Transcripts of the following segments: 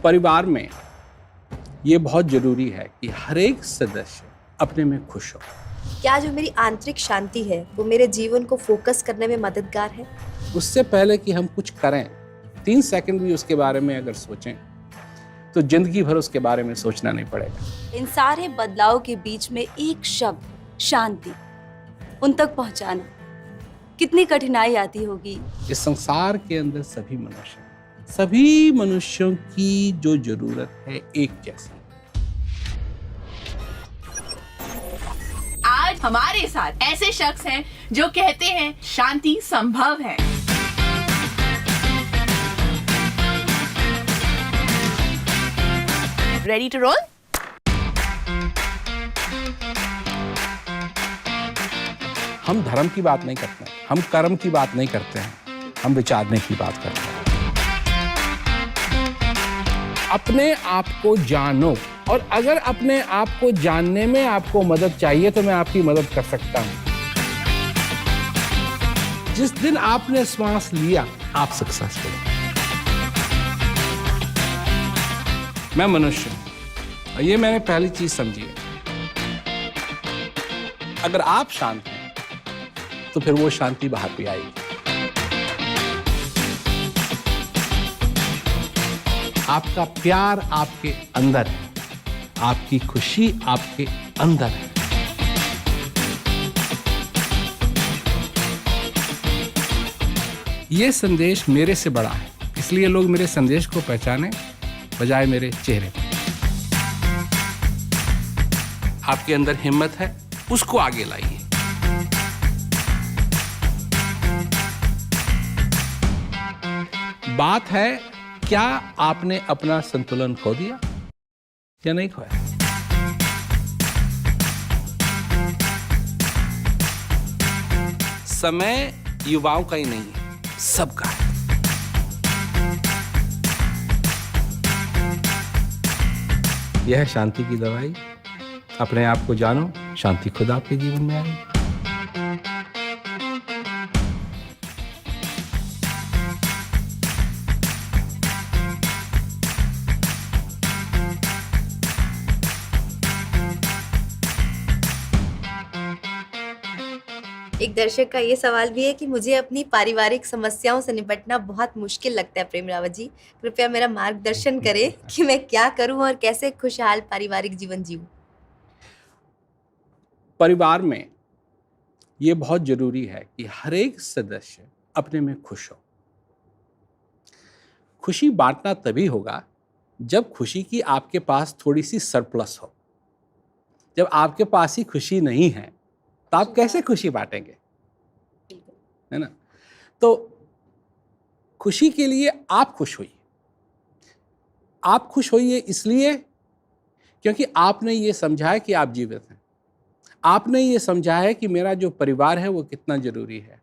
परिवार में ये बहुत जरूरी है कि हर एक सदस्य अपने में खुश हो। क्या जो मेरी आंतरिक शांति है वो मेरे जीवन को फोकस करने में मददगार है? उससे पहले कि हम कुछ करें 3 सेकंड भी उसके बारे में अगर सोचें तो जिंदगी भर उसके बारे में सोचना नहीं पड़ेगा। इन सारे बदलाव के बीच में एक शब्द शांति, उन तक पहुंचाना कितनी कठिनाई आती होगी। इस संसार के अंदर सभी मनुष्यों की जो जरूरत है एक जैसी। आज हमारे साथ ऐसे शख्स हैं जो कहते हैं शांति संभव है। Ready to roll? हम धर्म की बात नहीं करते हैं, हम कर्म की बात नहीं करते हैं, हम विचारने की बात करते हैं। अपने आप को जानो, और अगर अपने आप को जानने में आपको मदद चाहिए तो मैं आपकी मदद कर सकता हूं। जिस दिन आपने श्वास लिया आप सक्सेसफुल हैं। मैं मनुष्य हूं, ये मैंने पहली चीज समझी है। अगर आप शांत हैं तो फिर वो शांति बाहर भी आएगी। आपका प्यार आपके अंदर है, आपकी खुशी आपके अंदर है। ये संदेश मेरे से बड़ा है, इसलिए लोग मेरे संदेश को पहचाने बजाय मेरे चेहरे पे। आपके अंदर हिम्मत है, उसको आगे लाइए। बात है, क्या आपने अपना संतुलन खो दिया या नहीं खोया? समय युवाओं का ही नहीं है, सबका है। यह है शांति की दवाई। अपने आप को जानो, शांति खुद आपके जीवन में आएगी। एक दर्शक का ये सवाल भी है कि मुझे अपनी पारिवारिक समस्याओं से निपटना बहुत मुश्किल लगता है। प्रेम रावत जी, कृपया मेरा मार्गदर्शन करें कि मैं क्या करूं और कैसे खुशहाल पारिवारिक जीवन जीऊं। परिवार में ये बहुत जरूरी है कि हर एक सदस्य अपने में खुश हो। खुशी बांटना तभी होगा जब खुशी की आपके पास थोड़ी सी सरप्लस हो। जब आपके पास ही खुशी नहीं है तो आप कैसे खुशी बांटेंगे, है ना? तो खुशी के लिए आप खुश होइए। आप खुश होइए इसलिए क्योंकि आपने ये समझा है कि आप जीवित हैं। आपने ये समझा है कि मेरा जो परिवार है वो कितना जरूरी है,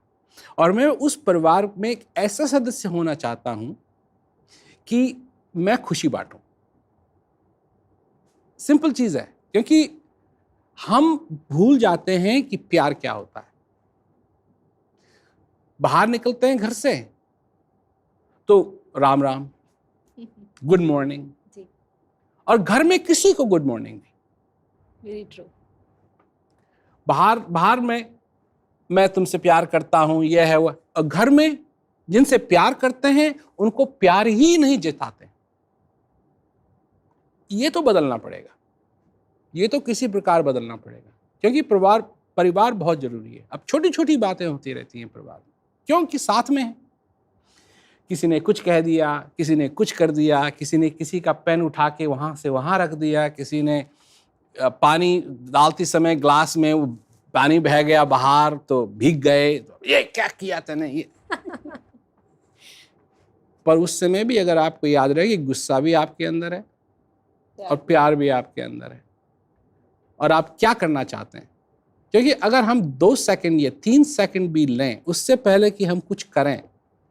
और मैं उस परिवार में एक ऐसा सदस्य होना चाहता हूं कि मैं खुशी बांटूं। सिंपल चीज है, क्योंकि हम भूल जाते हैं कि प्यार क्या होता है। बाहर निकलते हैं घर से तो राम राम, गुड मॉर्निंग, और घर में किसी को गुड मॉर्निंग नहीं। Very true. बाहर में मैं तुमसे प्यार करता हूं, यह है वह, और घर में जिनसे प्यार करते हैं उनको प्यार ही नहीं जताते। ये तो बदलना पड़ेगा, ये तो किसी प्रकार बदलना पड़ेगा, क्योंकि परिवार बहुत जरूरी है। अब छोटी छोटी बातें होती रहती हैं परिवार में, क्योंकि साथ में है। किसी ने कुछ कह दिया, किसी ने कुछ कर दिया, किसी ने किसी का पेन उठा के वहां से वहां रख दिया, किसी ने पानी डालते समय ग्लास में वो पानी बह गया बाहर तो भीग गए, ये क्या किया तूने ये। पर उस समय भी अगर आपको याद रहे कि गुस्सा भी आपके अंदर है और प्यार भी आपके अंदर है, और आप क्या करना चाहते हैं। क्योंकि अगर हम 2 सेकंड या 3 सेकंड भी लें उससे पहले कि हम कुछ करें,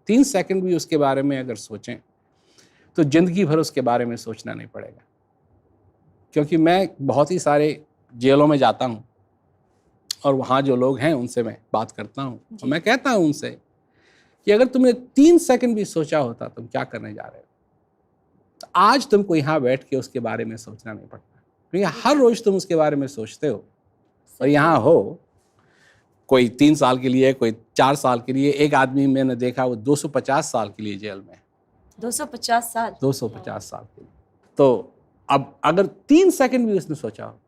3 सेकंड भी उसके बारे में अगर सोचें तो जिंदगी भर उसके बारे में सोचना नहीं पड़ेगा। क्योंकि मैं बहुत ही सारे जेलों में जाता हूँ और वहाँ जो लोग हैं उनसे मैं बात करता हूँ, और मैं कहता हूँ उनसे कि अगर तुमने 3 सेकंड भी सोचा होता तुम क्या करने जा रहे हो, तो आज तुमको यहाँ बैठ के उसके बारे में सोचना नहीं पड़ता, क्योंकि हर रोज तुम उसके बारे में सोचते हो। और यहाँ हो, कोई 3 साल के लिए, कोई 4 साल के लिए। एक आदमी मैंने देखा वो 250 साल के लिए जेल में है। 250 साल? 250 साल के लिए। तो अब अगर 3 सेकंड भी उसने सोचा हो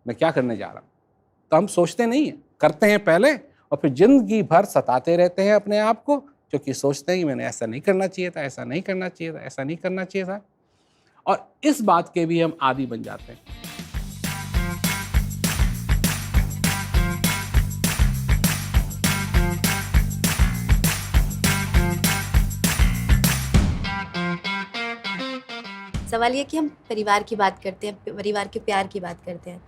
मैं क्या करने जा रहा हूँ, तो हम सोचते नहीं हैं, करते हैं पहले और फिर जिंदगी भर सताते रहते हैं अपने आप को, क्योंकि सोचते हैं कि मैंने ऐसा नहीं करना चाहिए था, ऐसा नहीं करना चाहिए था, ऐसा नहीं करना चाहिए था। और इस बात के भी हम आदी बन जाते हैं। सवाल ये कि हम परिवार की बात करते हैं, परिवार के प्यार की बात करते हैं।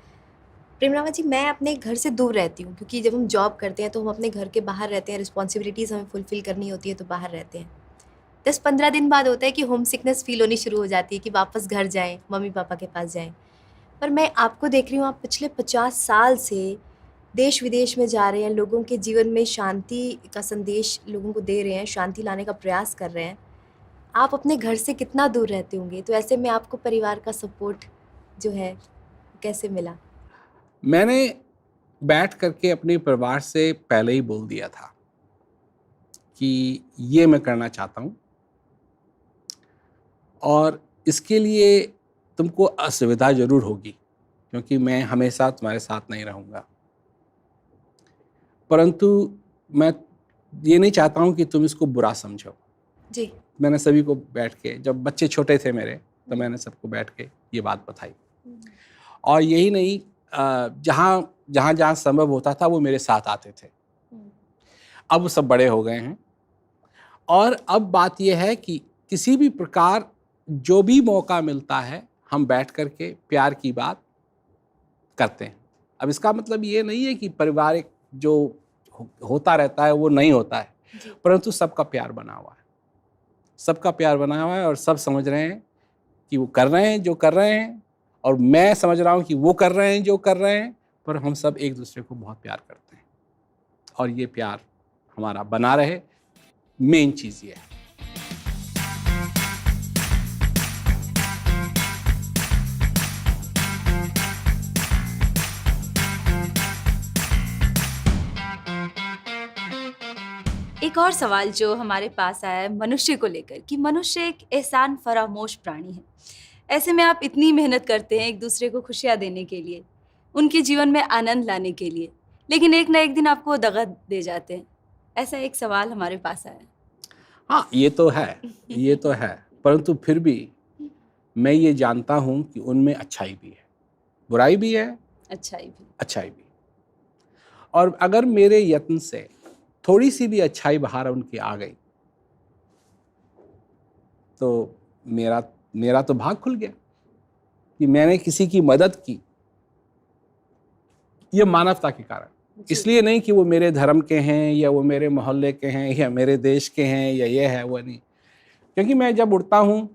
प्रेम रावत जी, मैं अपने घर से दूर रहती हूँ, क्योंकि जब हम जॉब करते हैं तो हम अपने घर के बाहर रहते हैं, रिस्पॉन्सिबिलिटीज़ हमें फुलफ़िल करनी होती है तो बाहर रहते हैं। 10-15 दिन बाद होता है कि होम सिकनेस फील होनी शुरू हो जाती है कि वापस घर जाएँ, मम्मी पापा के पास जाएँ। पर मैं आपको देख रही हूँ, आप पिछले 50 साल से देश विदेश में जा रहे हैं, लोगों के जीवन में शांति का संदेश लोगों को दे रहे हैं, शांति लाने का प्रयास कर रहे हैं। आप अपने घर से कितना दूर रहते होंगे, तो ऐसे में आपको परिवार का सपोर्ट जो है कैसे मिला? मैंने बैठ करके अपने परिवार से पहले ही बोल दिया था कि ये मैं करना चाहता हूँ और इसके लिए तुमको असुविधा ज़रूर होगी, क्योंकि मैं हमेशा तुम्हारे साथ नहीं रहूँगा। परंतु मैं ये नहीं चाहता हूँ कि तुम इसको बुरा समझो। जी। मैंने सभी को बैठ के, जब बच्चे छोटे थे मेरे, तो मैंने सबको बैठ के ये बात बताई। और यही नहीं, जहाँ जहाँ संभव होता था वो मेरे साथ आते थे। अब वो सब बड़े हो गए हैं और अब बात यह है कि किसी भी प्रकार जो भी मौका मिलता है हम बैठ कर के प्यार की बात करते हैं। अब इसका मतलब ये नहीं है कि पारिवारिक जो होता रहता है वो नहीं होता है, परंतु सबका प्यार बना हुआ है, सबका प्यार बना हुआ है और सब समझ रहे हैं कि वो कर रहे हैं जो कर रहे हैं, और मैं समझ रहा हूँ कि वो कर रहे हैं जो कर रहे हैं, पर हम सब एक दूसरे को बहुत प्यार करते हैं और ये प्यार हमारा बना रहे, मेन चीज़ ये है। एक और सवाल जो हमारे पास आया है मनुष्य को लेकर, कि मनुष्य एक एहसान फरामोश प्राणी है। ऐसे में आप इतनी मेहनत करते हैं एक दूसरे को खुशियाँ देने के लिए, उनके जीवन में आनंद लाने के लिए, लेकिन एक ना एक दिन आपको दगा दे जाते हैं। ऐसा एक सवाल हमारे पास आया है। हाँ, ये तो है, ये तो है, परंतु फिर भी मैं ये जानता हूँ कि उनमें अच्छाई भी है, बुराई भी है, अच्छाई भी। और अगर मेरे यत्न से थोड़ी सी भी अच्छाई बाहर उनकी आ गई तो मेरा तो भाग खुल गया कि मैंने किसी की मदद की। ये मानवता के कारण, इसलिए नहीं कि वो मेरे धर्म के हैं या वो मेरे मोहल्ले के हैं या मेरे देश के हैं या ये है वो नहीं, क्योंकि मैं जब उड़ता हूँ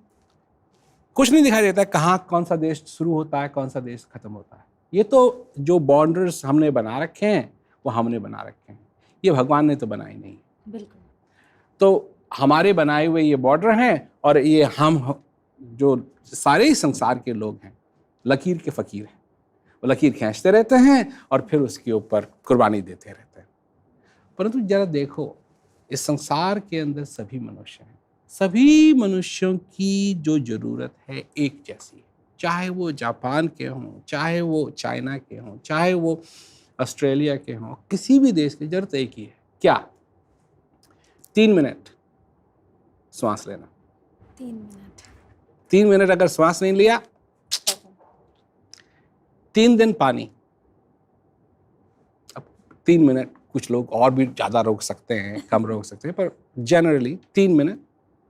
कुछ नहीं दिखाई देता कहाँ कौन सा देश शुरू होता है, कौन सा देश खत्म होता है। ये तो जो बॉर्डर्स हमने बना रखे हैं वो हमने बना रखे हैं, ये भगवान ने तो बनाई नहीं। बिल्कुल। तो हमारे बनाए हुए ये बॉर्डर हैं और ये हम जो सारे ही संसार के लोग हैं लकीर के फ़कीर हैं, वो लकीर खींचते रहते हैं और फिर उसके ऊपर कुर्बानी देते रहते हैं। परंतु जरा देखो, इस संसार के अंदर सभी मनुष्य हैं, सभी मनुष्यों की जो ज़रूरत है एक जैसी है, चाहे वो जापान के हों, चाहे वो चाइना के हों, चाहे वो ऑस्ट्रेलिया के हों, किसी भी देश की ज़रूरत एक ही है। क्या? 3 मिनट श्वास लेना। 3 मिनट अगर श्वास नहीं लिया, 3 दिन पानी। अब 3 मिनट, कुछ लोग और भी ज़्यादा रोक सकते हैं, कम रोक सकते हैं, पर जनरली 3 मिनट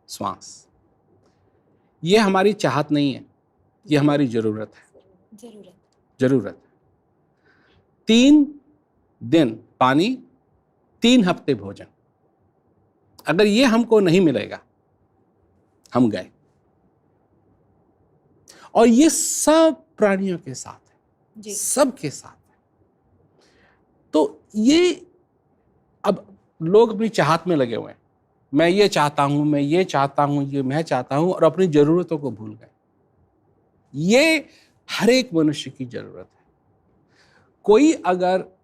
श्वास। ये हमारी चाहत नहीं है, ये हमारी ज़रूरत है, ज़रूरत। 3 दिन पानी, 3 हफ्ते भोजन। अगर ये हमको नहीं मिलेगा हम गए। और ये सब प्राणियों के साथ है, सबके साथ है। तो ये अब लोग अपनी चाहत में लगे हुए हैं, मैं ये चाहता हूँ, मैं ये चाहता हूँ, ये मैं चाहता हूँ, और अपनी ज़रूरतों को भूल गए। ये हर एक मनुष्य की ज़रूरत है। कोई अगर